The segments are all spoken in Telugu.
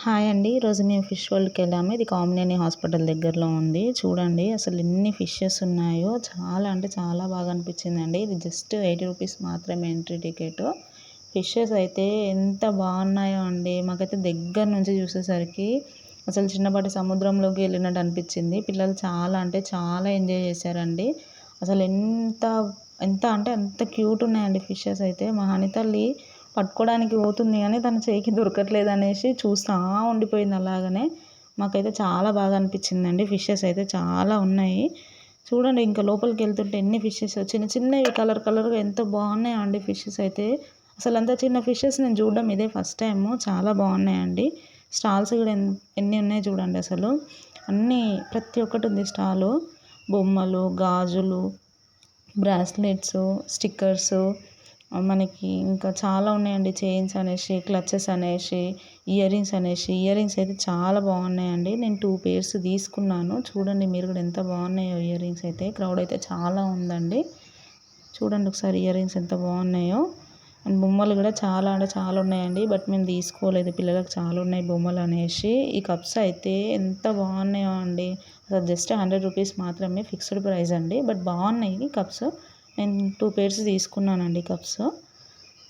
హాయ్ అండి. ఈరోజు మేము ఫిష్ వరల్డ్‌కి వెళ్ళాము. ఇది కామినేని హాస్పిటల్ దగ్గరలో ఉంది. చూడండి అసలు ఎన్ని ఫిషెస్ ఉన్నాయో చాలా అంటే చాలా బాగా అనిపించిందండి. ఇది జస్ట్ 80 రూపీస్ మాత్రమే ఎంట్రీ టికెట్. ఫిషెస్ అయితే ఎంత బాగున్నాయో అండి. మాకైతే దగ్గర నుంచి చూసేసరికి అసలు చిన్నపాటి సముద్రంలోకి వెళ్ళినట్టు అనిపించింది. పిల్లలు చాలా అంటే చాలా ఎంజాయ్ చేశారండి. అసలు ఎంత ఎంత అంటే అంత క్యూట్ ఉన్నాయండి ఫిషెస్ అయితే. మా హనితల్లి పట్టుకోవడానికి పోతుంది కానీ తన చేయికి దొరకట్లేదు అనేసి చూస్తూ ఉండిపోయింది అలాగనే. మాకైతే చాలా బాగా అనిపించిందండి. ఫిషెస్ అయితే చాలా ఉన్నాయి. చూడండి ఇంకా లోపలికి వెళ్తుంటే ఎన్ని ఫిషెస్ చిన్న చిన్నవి కలర్ కలర్గా ఎంత బాగున్నాయో అండి ఫిషెస్ అయితే. అసలు అంత చిన్న ఫిషెస్ నేను చూడడం ఇదే ఫస్ట్ టైము. చాలా బాగున్నాయండి. స్టాల్స్ కూడా ఎన్ని ఉన్నాయి చూడండి అసలు. అన్నీ ప్రతి ఒక్కటి ఉంది స్టాలు. బొమ్మలు, గాజులు, బ్రాస్లెట్స్, స్టిక్కర్స్, మనకి ఇంకా చాలా ఉన్నాయండి. చైన్స్ అనేసి, క్లచెస్ అనేసి, ఇయర్ రింగ్స్ అయితే చాలా బాగున్నాయండి. నేను 2 పేర్స్ తీసుకున్నాను. చూడండి మీరు కూడా ఎంత బాగున్నాయో ఇయర్ రింగ్స్ అయితే. క్రౌడ్ అయితే చాలా ఉందండి. చూడండి ఒకసారి ఇయర్ రింగ్స్ ఎంత బాగున్నాయో. అండ్ బొమ్మలు కూడా చాలా అంటే చాలా ఉన్నాయండి. బట్ మేము తీసుకోలేదు, పిల్లలకు చాలా ఉన్నాయి బొమ్మలు అనేసి. ఈ కప్స్ అయితే ఎంత బాగున్నాయో అండి. అసలు జస్ట్ 100 రూపీస్ మాత్రమే ఫిక్స్డ్ ప్రైస్ అండి. బట్ బాగున్నాయి కప్స్. నేను 2 పేర్స్ తీసుకున్నానండి కప్స్.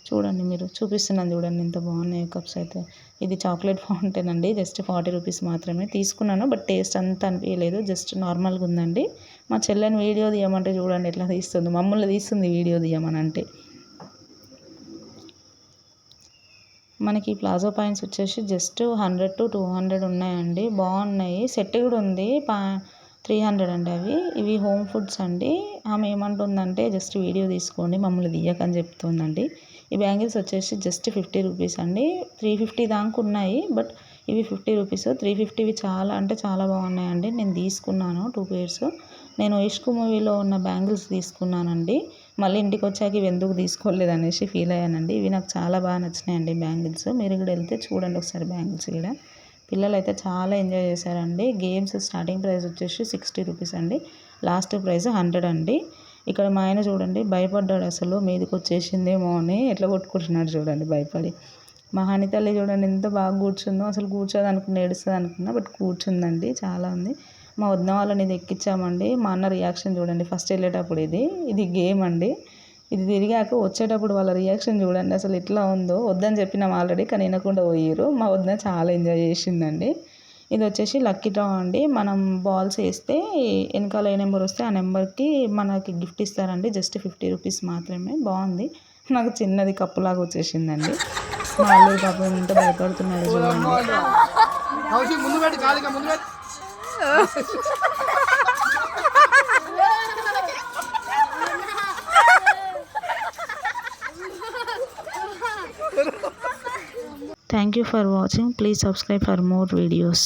చూడండి మీరు, చూపిస్తున్నాను చూడండి ఎంత బాగున్నాయి కప్స్ అయితే. ఇది చాక్లెట్ ఫౌంటైన్ అండి. జస్ట్ 40 రూపీస్ మాత్రమే తీసుకున్నాను. బట్ టేస్ట్ అంత అనిపించలేదు, జస్ట్ నార్మల్గా ఉందండి. మా చెల్లెని వీడియో తీయమంటే చూడండి ఎట్లా తీస్తుంది, మమ్మల్ని తీస్తుంది వీడియో తీయమని అంటే. మనకి ప్లాజో పాయింట్స్ వచ్చేసి జస్ట్ 100 to 200 ఉన్నాయండి. బాగున్నాయి. సెట్ కూడా ఉంది. 300 అండి అవి. ఇవి హోమ్ ఫుడ్స్ అండి. ఆమె ఏమంటుందంటే జస్ట్ వీడియో తీసుకోండి మమ్మల్ని తీయకని చెప్తుందండి. ఈ బ్యాంగిల్స్ వచ్చేసి జస్ట్ 50 రూపీస్ అండి. 350 దాకా ఉన్నాయి. బట్ ఇవి 50 రూపీస్. 350వి చాలా అంటే చాలా బాగున్నాయండి. నేను తీసుకున్నాను 2 పేర్స్. నేను ఇష్క్ మూవీలో ఉన్న బ్యాంగిల్స్ తీసుకున్నానండి. మళ్ళీ ఇంటికి వచ్చాక ఇవి ఎందుకు తీసుకోలేదు అనేసి ఫీల్ అయ్యానండి. ఇవి నాకు చాలా బాగా నచ్చినాయండి బ్యాంగిల్స్. మీరు కూడా వెళ్తే చూడండి ఒకసారి బ్యాంగిల్స్ కూడా. పిల్లలు అయితే చాలా ఎంజాయ్ చేశారండి. గేమ్స్ స్టార్టింగ్ ప్రైస్ వచ్చేసి 60 రూపీస్ అండి. లాస్ట్ ప్రైస్ 100 అండి. ఇక్కడ మా ఆయన చూడండి భయపడ్డాడు, అసలు మీదకి వచ్చేసిందేమో అని ఎట్లా కొట్టుకుంటున్నాడు చూడండి భయపడి. మా హనితల్లి చూడండి ఎంత బాగా కూర్చుందో. అసలు కూర్చోదు అనుకున్నా, ఏడుస్తుంది అనుకున్నా, బట్ కూర్చుందండి. చాలా ఉంది. మా వదిన వాళ్ళని ఇది ఎక్కించామండి. మా అన్న రియాక్షన్ చూడండి ఫస్ట్ వెళ్ళేటప్పుడు. ఇది గేమ్ అండి. ఇది తిరిగాక వచ్చేటప్పుడు వాళ్ళ రియాక్షన్ చూడండి అసలు ఎట్లా ఉందో. వద్దని చెప్పినాం ఆల్రెడీ, కానీ వినకుండా పోయారు. మా వదిన చాలా ఎంజాయ్ చేసిందండి. ఇది వచ్చేసి లక్కీ డ్రా అండి. మనం బాల్స్ వేస్తే వెనకాల ఏ నెంబర్ వస్తే ఆ నెంబర్కి మనకి గిఫ్ట్ ఇస్తారండి. జస్ట్ 50 రూపీస్ మాత్రమే. బాగుంది. నాకు చిన్నది కప్పులాగా వచ్చేసిందండి. మా అల్లుడు పాపం ఎంత భయపడుతున్నాడు చూడండి. Thank you for watching. Please subscribe for more videos.